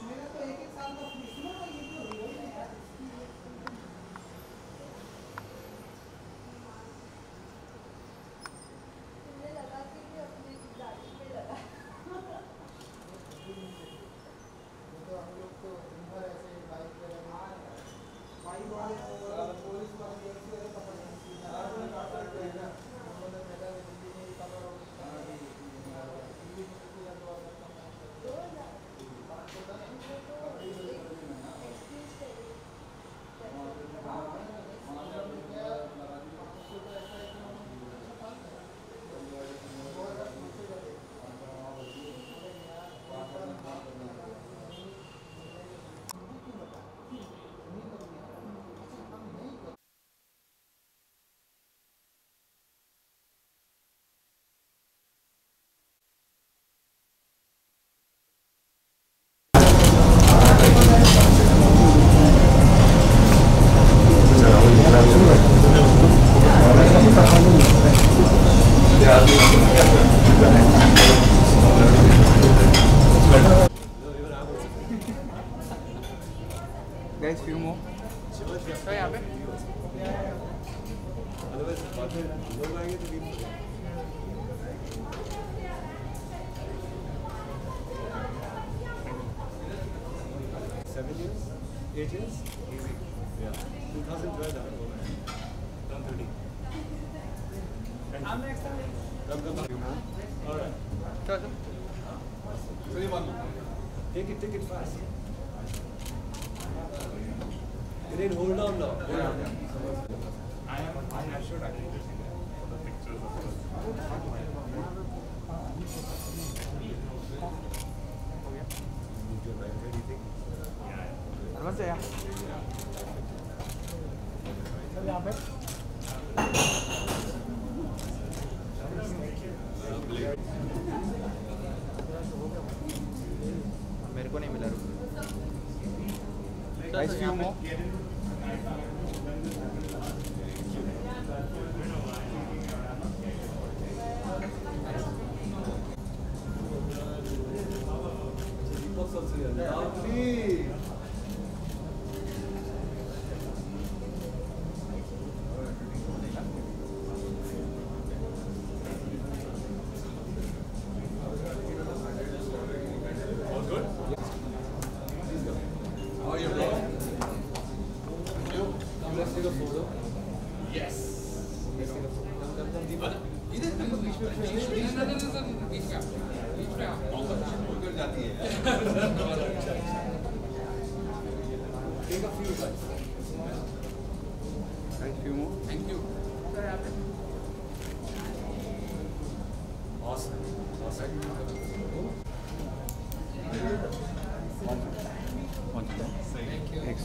मेरा तो एक साल का फ्री ना, तो ये तो हो ही नहीं रहा। तुमने लगा कि भी अपने गाड़ी पे लगा। तो हम लोग तो दिन भर ऐसे बाइक पे बाइक वाले पुलिस वाले पकड़ ना, उन्होंने पहले दिल्ली में कवर हो दिल्ली में किया तो Guys, few more. तो यहाँ पे 7 years, 8 years, easy. Yeah. 2012 done 30. I'm next time. Come. All right. चलो Take it fast. It ain't hold on now. I should actually see that for the pictures as well. Need your life anything? Advance है यार. चल यहाँ पे. मेरे को नहीं मिला. Guys, few more. Lovely. All good? How are you, bro? Let's take a photo. Yes. Let's take a photo. Come, Deepak. Take a few guys. Guys, few more. Thank you. Awesome. One. Thank you. Thanks.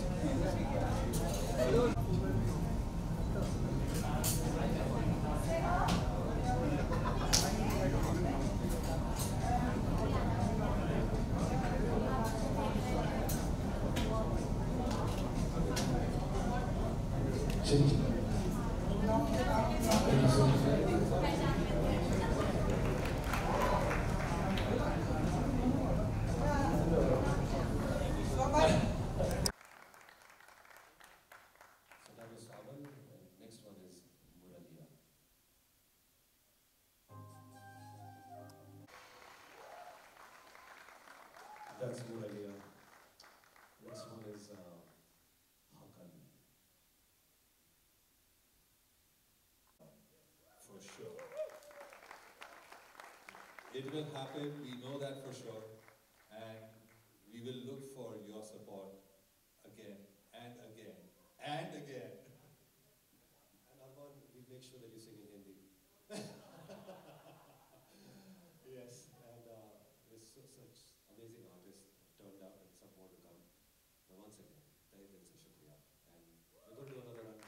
So that was Saban, and next one is Muraliya. That's Muraliya. Next one is Hakan. For sure. It will happen, we know that for sure. And we will look for your support again and again and again. And Arman, we make sure that you sing in Hindi. Yes, and there's such amazing artists turned out and some more to come. But once again, tahe dil se shukriya. And we're going to do another run.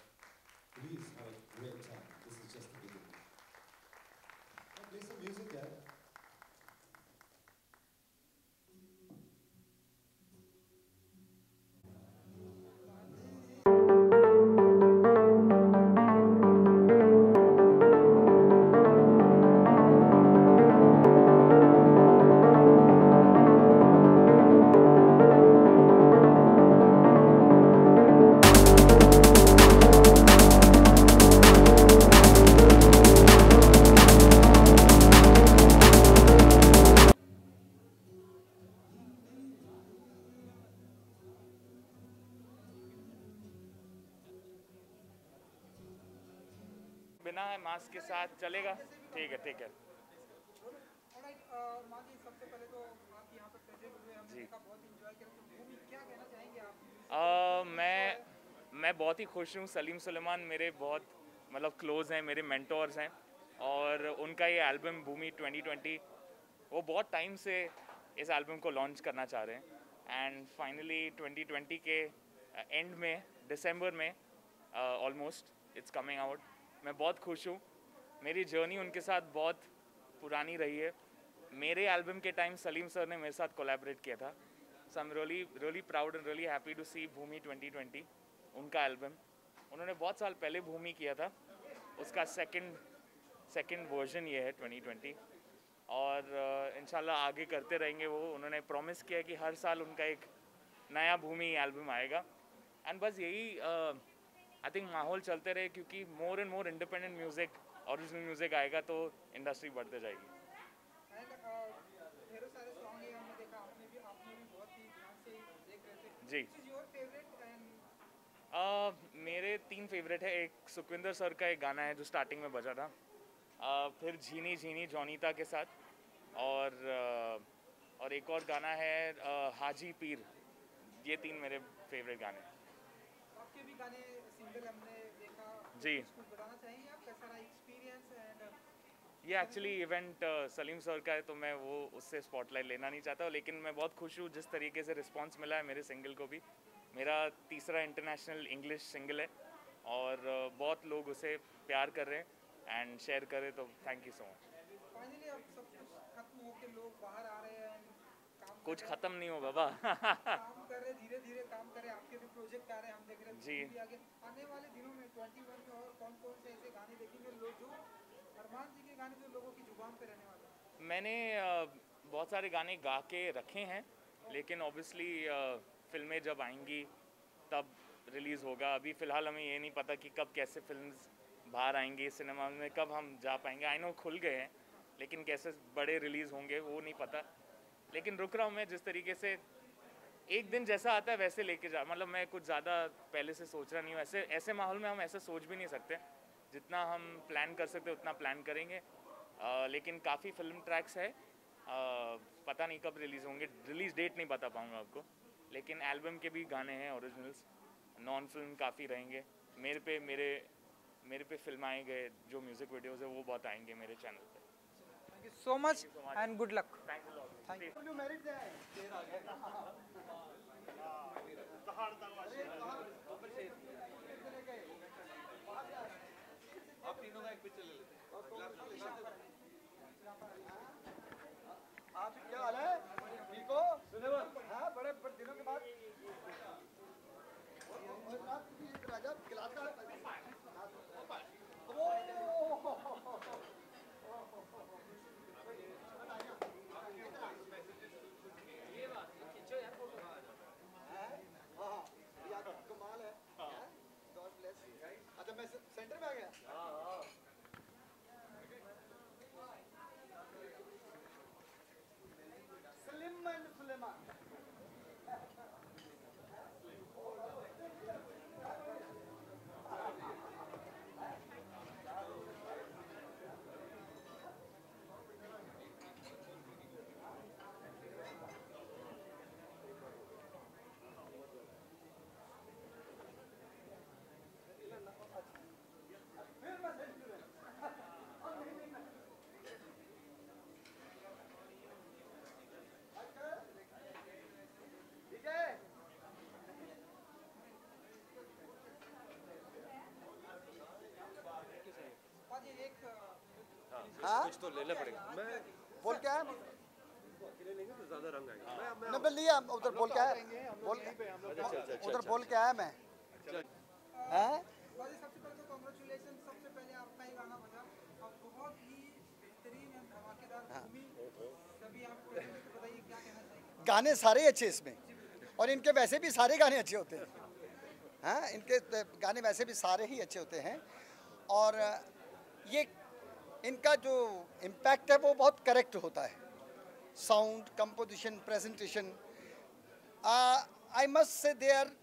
Please have a great time. This is just the beginning. Play some music, yeah. Mask के साथ चलेगा। ठीक है। Alright, माँ जी सबसे पहले तो आप यहाँ पे प्रेजेंट हुए, हमने जी। देखा, बहुत इंजॉय किया। तो भूमि क्या कहना चाहेंगे आप? मैं बहुत ही खुश हूँ। सलीम सुलेमान मेरे बहुत मतलब क्लोज हैं, मेरे मेंटोर्स हैं, और उनका ये एल्बम भूमि 2020, वो बहुत टाइम से इस एल्बम को लॉन्च करना चाह रहे हैं, एंड फाइनली 2020 के एंड में, दिसंबर में ऑलमोस्ट इट्स कमिंग आउट। मैं बहुत खुश हूँ। मेरी जर्नी उनके साथ बहुत पुरानी रही है। मेरे एल्बम के टाइम सलीम सर ने मेरे साथ कोलैबोरेट किया था। So I am really proud and really happy to see Bhumi 2020, उनका एल्बम। उन्होंने बहुत साल पहले भूमि किया था, उसका सेकंड वर्जन ये है 2020, और इंशाल्लाह आगे करते रहेंगे। वो उन्होंने प्रॉमिस किया कि हर साल उनका एक नया भूमि एल्बम आएगा, एंड बस यही आई थिंक माहौल चलते रहे, क्योंकि more and more independent music, original music आएगा तो इंडस्ट्री बढ़ते जाएगी। एंड ढेरों सारे सॉन्ग है, हमने देखा, आपने भी बहुत ही ध्यान से देख रहे थे। जी। Which is your favorite and मेरे 3 फेवरेट है। एक सुखविंदर सर का एक गाना है जो स्टार्टिंग में बजा था, फिर झीनी झीनी जॉनीता के साथ, और एक और गाना है हाजी पीर। ये 3 मेरे फेवरेट गाने हैं। आपके भी गाने सिंगल हमने देखा। जी। कुछ बताना चाहेंगे आप, कैसा रहा एक्सपीरियंस? एंड ये एक्चुअली इवेंट सलीम सर का है, तो मैं वो उससे स्पॉटलाइट लेना नहीं चाहता, लेकिन मैं बहुत खुश हूँ जिस तरीके से रिस्पांस मिला है मेरे सिंगल को भी। मेरा तीसरा इंटरनेशनल इंग्लिश सिंगल है, और बहुत लोग उसे प्यार कर रहे हैं एंड शेयर कर रहे हैं, तो thank you so much. Finally अब सब कुछ खत्म होके लोग बाहर आ रहे हैं, काम कुछ कर रहे ख़त्म नहीं हो बाबा। काम कर रहे, धीरे धीरे काम कर रहे। आपके भी प्रोजेक्ट आ रहे हैं, हम देख रहे हैं। जी। भी आगे आने वाले दिनों में 21 में और कौन कौन से ऐसे गाने देखेंगे लोग, जो अरमान जी के गाने जो लोगों की जुबान पे रहने वाले हैं? मैंने बहुत सारे गाने गा के रखे हैं, लेकिन ऑब्वियसली फिल्में जब आएंगी तब रिलीज़ होगा। अभी फ़िलहाल हमें ये नहीं पता कि कब कैसे फिल्म्स बाहर आएंगी सिनेमा में, कब हम जा पाएंगे। आई नो खुल गए हैं, लेकिन कैसे बड़े रिलीज़ होंगे वो नहीं पता। लेकिन रुक रहा हूँ मैं, जिस तरीके से एक दिन जैसा आता है वैसे लेके जा, मतलब मैं कुछ ज़्यादा पहले से सोच रहा नहीं हूँ। ऐसे माहौल में हम ऐसे सोच भी नहीं सकते। जितना हम प्लान कर सकते उतना प्लान करेंगे, लेकिन काफ़ी फिल्म ट्रैक्स है। पता नहीं कब रिलीज़ होंगे, रिलीज़ डेट नहीं बता पाऊँगा आपको, लेकिन एल्बम के भी गाने हैं ओरिजिनल्स। नॉन फिल्म काफ़ी रहेंगे। मेरे पे फिल्माए गए जो म्यूज़िक वीडियोज़ है वो बहुत आएंगे मेरे चैनल पे। Thank you so much and good luck. Thanks a lot. Thank you. Married है आप तीनों का एक पिक्चर ले लेते हैं। आप क्या हाल है? ठीक हो? हाँ, बड़े दिनों के बाद। राजा गिलास का कमाल है। God bless. अच्छा, मैं सेंटर में आ गया। सलीम एंड सुलेमान। हाँ? कुछ तो लेना पड़ेगा। मैं बोल क्या है? अकेले लेंगे तो ज़्यादा रंग आएगा। मैं नंबर लिया उधर। बोल क्या है? बोल उधर बोल क्या है? मैं हैं? सबसे पहले तो कांग्रेचुलेशन। सबसे पहले आपका ही गाना बजा और बहुत ही बेहतरीन और धमाकेदार भूमि। सभी आपको बताइए क्या कहना चाहिए? गाने सारे अच्छे इसमें, और इनके वैसे भी सारे गाने अच्छे होते हैं। हाँ, इनके गाने वैसे भी सारे ही अच्छे होते हैं, और ये इनका जो इम्पैक्ट है वो बहुत करेक्ट होता है। Sound, composition, presentation. I must say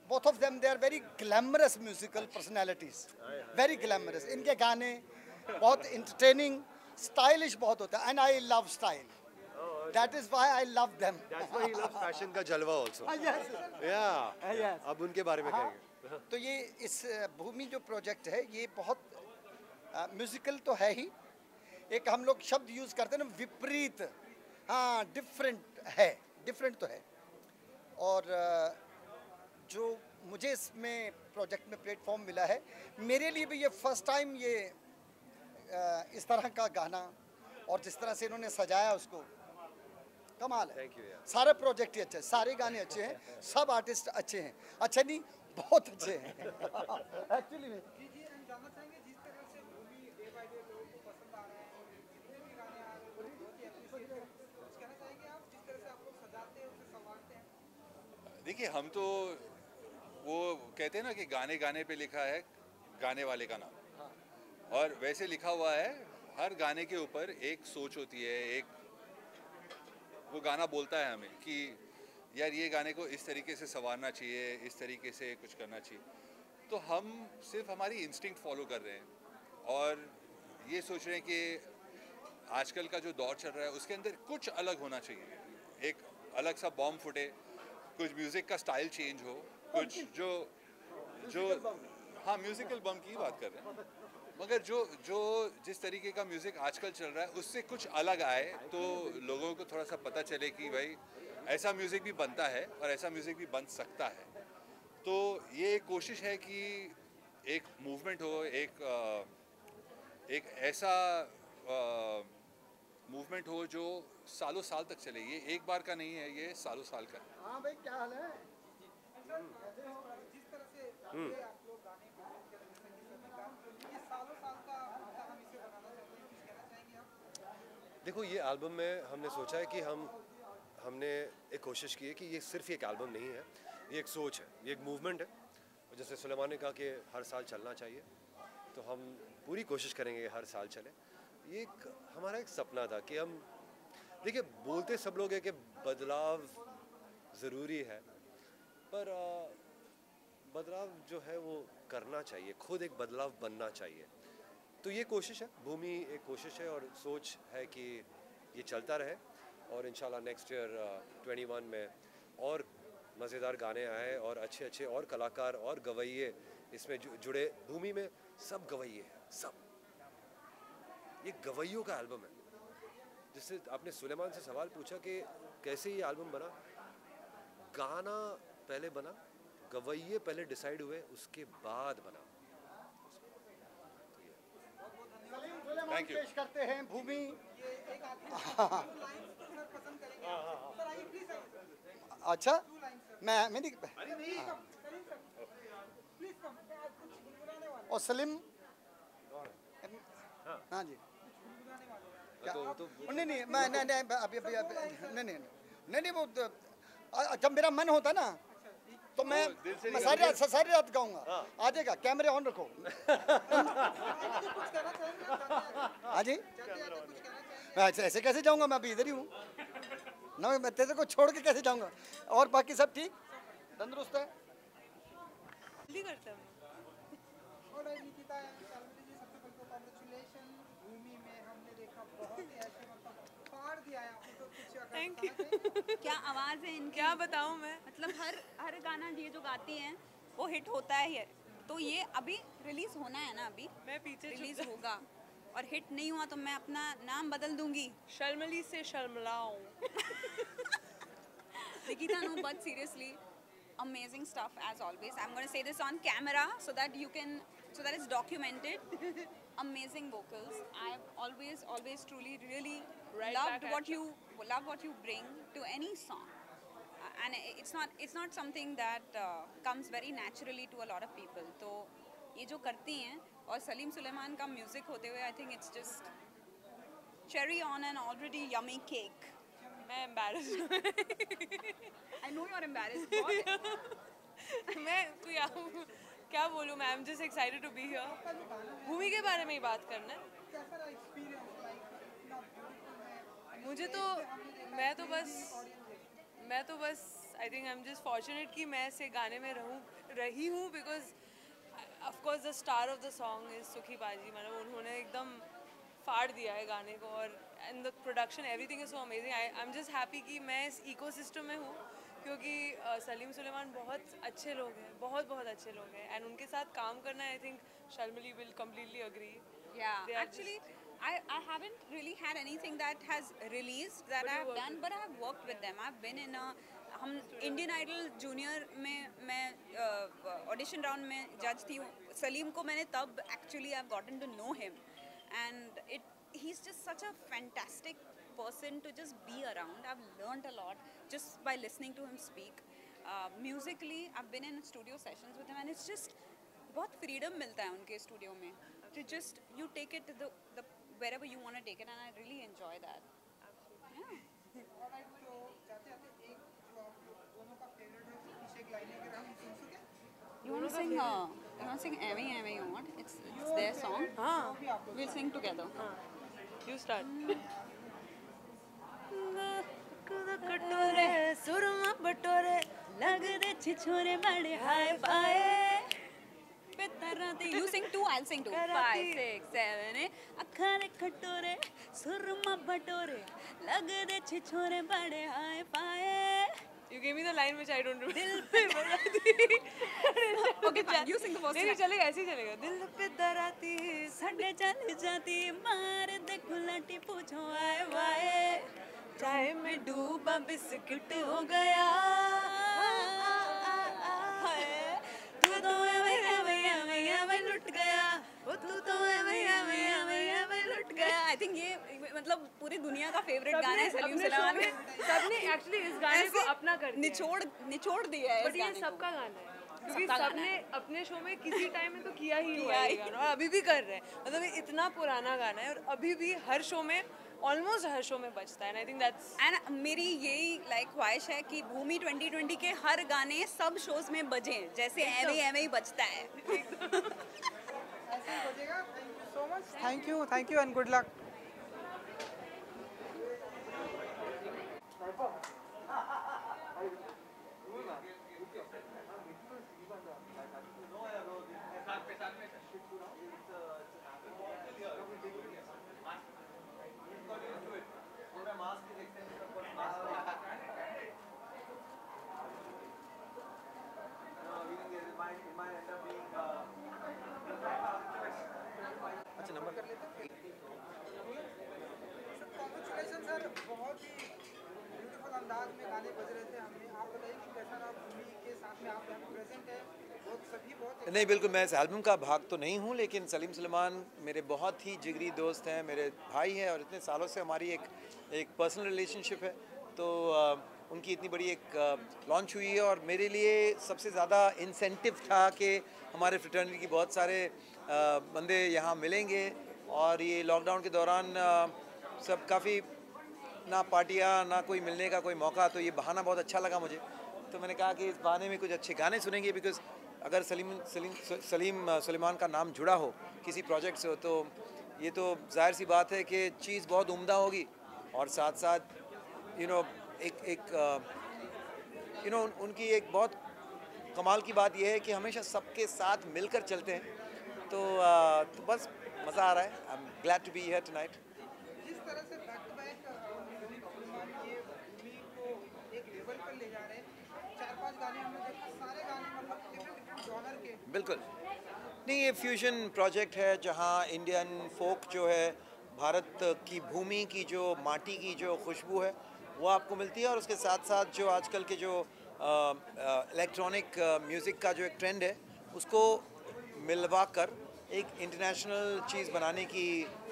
both of them, they are very glamorous musical personalities. Very glamorous. इनके गाने बहुत इंटरटेनिंग, स्टाइलिश बहुत होता है, and I love style, that is why I love them. That's why he loves fashion का जलवा also. Yes Yeah. yes. अब उनके बारे में हाँ, कहेंगे. तो ये इस भूमि जो प्रोजेक्ट है ये बहुत म्यूजिकल तो है ही, एक हम लोग शब्द यूज करते हैं ना विपरीत, हाँ डिफरेंट है, डिफरेंट तो है। और जो मुझे इसमें प्रोजेक्ट में प्लेटफॉर्म मिला है, मेरे लिए भी ये फर्स्ट टाइम ये इस तरह का गाना और जिस तरह से इन्होंने सजाया उसको, कमाल है। Thank you यार. सारे प्रोजेक्ट ही अच्छे हैं, सारे गाने अच्छे हैं, सब आर्टिस्ट अच्छे हैं, अच्छे नहीं बहुत अच्छे हैं एक्चुअली में। जी जी, हम जानना चाहेंगे जिस तरह से भूमि डे बाय डे लोगों को पसंद आ रहा है, जितने भी गाने आ रहे हैं लोग बहुत ही अप्रिशिएट करते हैं, कुछ कहना चाहेंगे आप जिस तरह से आप लोग सजाते हैं उसे संवारते हैं? देखिए, हम तो वो कहते हैं ना कि गाने गाने पे लिखा है गाने वाले का नाम, और वैसे लिखा हुआ है हर गाने के ऊपर एक सोच होती है, एक वो गाना बोलता है हमें कि यार ये गाने को इस तरीके से संवारना चाहिए, इस तरीके से कुछ करना चाहिए। तो हम सिर्फ हमारी इंस्टिंक्ट फॉलो कर रहे हैं और ये सोच रहे हैं कि आजकल का जो दौर चल रहा है उसके अंदर कुछ अलग होना चाहिए, एक अलग सा बॉम्ब फुटे, कुछ म्यूज़िक का स्टाइल चेंज हो, कुछ जो जो हाँ म्यूज़िकल बम की बात कर रहे हैं, मगर जो जिस तरीके का म्यूज़िक आजकल चल रहा है उससे कुछ अलग आए तो लोगों को थोड़ा सा पता चले कि भाई ऐसा म्यूज़िक भी बनता है और ऐसा म्यूज़िक भी बन सकता है। तो ये एक कोशिश है कि एक मूवमेंट हो, एक ऐसा मूवमेंट हो जो सालों साल तक चले। ये एक बार का नहीं है, ये सालों साल का है। हाँ भाई क्या हाल है? जिस तरह से ये आप लोग गाने प्रोजेक्ट कर रहे हैं संगीत का, ये सालों साल का हम इसे बनाना चाहते हैं, कुछ कहना चाहेंगे आप? देखो, ये एल्बम में हमने सोचा है कि हमने एक कोशिश की है कि ये सिर्फ एक एल्बम नहीं है, ये एक सोच है, ये एक मूवमेंट है। और जैसे सुलेमान ने कहा कि हर साल चलना चाहिए, तो हम पूरी कोशिश करेंगे कि हर साल चले। ये एक हमारा एक सपना था कि हम, देखिए बोलते सब लोग हैं कि बदलाव ज़रूरी है, पर बदलाव जो है वो करना चाहिए, खुद एक बदलाव बनना चाहिए। तो ये कोशिश है, भूमि एक कोशिश है और सोच है कि ये चलता रहे और इंशाल्लाह नेक्स्ट ईयर 21 में और मज़ेदार गाने आए और अच्छे अच्छे और कलाकार और गवैये इसमें जुड़े। भूमि में सब गवैये हैं, सब, ये गवैयों का एल्बम है। जिससे आपने सुलेमान से सवाल पूछा कि कैसे ये एल्बम बना, गाना पहले बना, गवैये पहले डिसाइड हुए, उसके बाद बना। Thank you. पेश करते हैं भूमि। ये एक आखिरी लाइन सर पसंद करेंगे, सर आइए प्लीज आइए, अच्छा टू लाइन सर, मैं नहीं सलीम सर प्लीज कम, आप कुछ गुनगुनाने वाले और सलीम, हाँ जी, गुनगुनाने वाले हैं। क्या नहीं नहीं मैं नहीं अभी नहीं वो जब मेरा मन होता ना तो मैं सारी रात गाऊंगा। आ जाएगा, कैमरे ऑन रखो। कुछ कहना चाहेंगे आप? हाँ जी, जाते जाते कुछ कहना चाहेंगे? मैं ऐसे कैसे जाऊंगा, मैं अभी इधर ही हूँ ना, मैं तेरे को छोड़ के कैसे जाऊंगा। और बाकी सब ठीक, तंदुरुस्त है। जल्दी करते हैं। और निकिता एंड शालिनी जी, सबसे पहले तो कांग्रेचुलेशन। भूमि में हमने देखा बहुत ही ऐसे मतलब फाड़ दिया है आपने, तो कुछ अगर Thank बताना चाहिए? क्या आवाज़ है इनकी, क्या बताऊं मैं? मतलब हर गाना ये जो गाती हैं वो हिट होता है। तो ये अभी रिलीज होना है ना, अभी मैं पीछे रिलीज होगा और हिट नहीं हुआ तो मैं अपना नाम बदल दूंगी, शर्मली से शर्मलाऊं। Nikita, no, but seriously, amazing stuff as always. I'm going to say this on camera so that it's documented. Amazing vocals. I've always truly really Right loved back what at you bring to any song. And it's not something that comes very naturally to a lot of people. तो ये जो करती हैं और सलीम सुलेमान का music होते हुए, I think it's just cherry on an already yummy cake. मैं embarrassed I know you're embarrassed. मैं क्या बोलूँ मैं, I'm just excited to be here. भूमि के बारे में ही बात करना है कैसा रहा एक्सपीरियंस, लाइक इतना ब्यूटीफुल है मुझे। तो मैं तो बस I think I'm just fortunate कि मैं ऐसे गाने में रही हूँ, because of course the star of the song is सुखी बाजी, मतलब उन्होंने एकदम फाड़ दिया है गाने को, और and the production everything is so amazing. I am just happy कि मैं इस इकोसिस्टम में हूँ, क्योंकि सलीम सुलेमान बहुत अच्छे लोग हैं, बहुत बहुत अच्छे लोग हैं, एंड उनके साथ काम करना, I think Sharmili will completely agree. Yeah, actually, I haven't really had anything that has released that I have done, but I have worked with them. I've been in a हम Indian idol junior में मैं audition round में जज थी. सलीम को मैंने तब actually I have gotten to know him, and he is just such a fantastic person to just be around. I've learned a lot just by listening to him speak. Musically, I've been in studio sessions with him, and it's just बहुत freedom मिलता है उनके studio में. To just you take it to the wherever you want to take it, and I really enjoy that. Yeah. Alright, तो जाते जाते एक जो आप दोनों का फेवरेट है पीछे एक लाइन है, हम सुन सके. You want to sing? You want to sing "Amy Amy" you want? It's their song. हाँ, We'll sing together. you start. कटोरे सुरमा बटोरे लगदे छिछोरे बड़े हाय पाए. You sing two, I'll sing two. 5, 6, 7, 8. अखा दे कटोरे सुरमा बटोरे लगदे छिछोरे बड़े हाय पाए. You gave me the line which I don't remember. दिल पे दराती. Okay, fine. You sing the first नहीं line. चलेगा, ऐसे ही चलेगा. दिल पे दराती सड़े चल जाती मार दे गुलाटी पूछो आए वाए. चाय में डूबा बिस्किट हो गया. तू तो मैं लुट गया. वो तू तो मैं लुट गया. आई थिंक ये मतलब पूरी दुनिया का फेवरेट गाना है सलीम सुलेमान का. सबने एक्चुअली इस गाने को अपना कर दिया, निचोड़ दिया है. बट ये सबका गाना है, क्योंकि सबका गाना सबने है. अपने शो में किसी टाइम में तो किया ही हुआ है ये गाना, और अभी भी कर रहे हैं. मतलब ये इतना पुराना गाना है और अभी भी हर शो में, ऑलमोस्ट हर शो में बजता है. And I think that's and मेरी यही ख्वाहिश है कि भूमि 2020 के हर गाने सब शोज में बजें, जैसे एवे ही बजता है. ऐसे ही बजेगा. Thank you so much. Thank you and good luck. Congratulations sir, बहुत ही ब्यूटीफुल अंदाज में गाने बज रहे थे. हमने आप बताइए कि कैसा रहा भूमि के साथ में आप यहाँ प्रेजेंट है. बहुत सभी बहुत नहीं, बिल्कुल मैं इस एल्बम का भाग तो नहीं हूँ, लेकिन सलीम सुलेमान मेरे बहुत ही जिगरी दोस्त हैं, मेरे भाई हैं, और इतने सालों से हमारी एक पर्सनल रिलेशनशिप है. तो उनकी इतनी बड़ी एक लॉन्च हुई है, और मेरे लिए सबसे ज़्यादा इंसेंटिव था कि हमारे फ्रेटर्निटी की बहुत सारे बंदे यहाँ मिलेंगे. और ये लॉकडाउन के दौरान सब काफ़ी ना पार्टियाँ ना कोई मिलने का कोई मौका, तो ये बहाना बहुत अच्छा लगा मुझे. तो मैंने कहा कि इस बहाने में कुछ अच्छे गाने सुनेंगे, बिकॉज अगर सलीम सुलेमान का नाम जुड़ा हो किसी प्रोजेक्ट से हो, तो ये तो जाहिर सी बात है कि चीज़ बहुत उम्दा होगी. और साथ साथ उनकी एक बहुत कमाल की बात यह है कि हमेशा सबके साथ मिलकर चलते हैं. तो बस मज़ा आ रहा है. I am glad to be here tonight. जिस तरह से बैक टू बैक सुलेमान ये भूमि को एक लेवल पर ले जा रहे हैं. 4-5 गाने हमने देखा, सारे गाने मतलब डिफरेंट जॉनर के. बिल्कुल नहीं, ये फ्यूजन प्रोजेक्ट है जहाँ इंडियन फोक जो है, भारत की भूमि की जो माटी की जो खुशबू है वो आपको मिलती है, और उसके साथ साथ जो आजकल के जो इलेक्ट्रॉनिक म्यूज़िक का जो एक ट्रेंड है उसको मिलवा कर एक इंटरनेशनल चीज़ बनाने की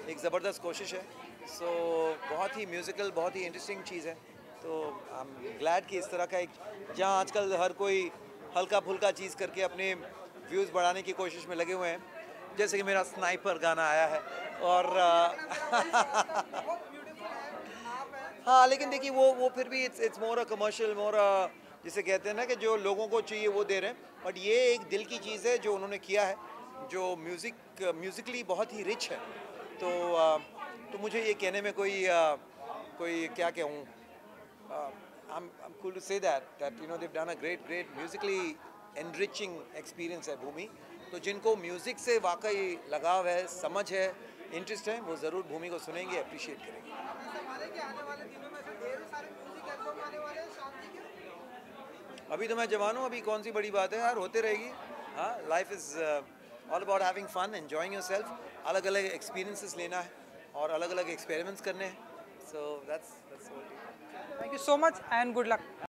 एक ज़बरदस्त कोशिश है. सो बहुत ही म्यूज़िकल, बहुत ही इंटरेस्टिंग चीज़ है. तो आई एम ग्लैड कि इस तरह का एक, जहाँ आजकल हर कोई हल्का फुल्का चीज़ करके अपने व्यूज़ बढ़ाने की कोशिश में लगे हुए हैं, जैसे कि मेरा स्नाइपर गाना आया है. और हाँ, लेकिन देखिए वो फिर भी इट्स मोर अ कमर्शियल, मोर जिसे कहते हैं ना कि जो लोगों को चाहिए वो दे रहे हैं. बट ये एक दिल की चीज़ है जो उन्होंने किया है, जो म्यूज़िकली बहुत ही रिच है. तो मुझे ये कहने में कोई क्या कहूँ, I'm cool to say that they've done a great musically enriching experience है भूमि. तो जिनको म्यूज़िक से वाकई लगाव है, समझ है, इंटरेस्ट है, वो ज़रूर भूमि को सुनेंगे, अप्रिशिएट करेंगे। अभी तो मैं जवान हूँ, अभी कौन सी बड़ी बात है यार, होते रहेगी। हाँ, life is all about having fun, enjoying yourself, अलग अलग एक्सपीरियंसेस लेना है और अलग अलग एक्सपेरिमेंट्स करने हैं। So that's all. Thank you so much and good luck.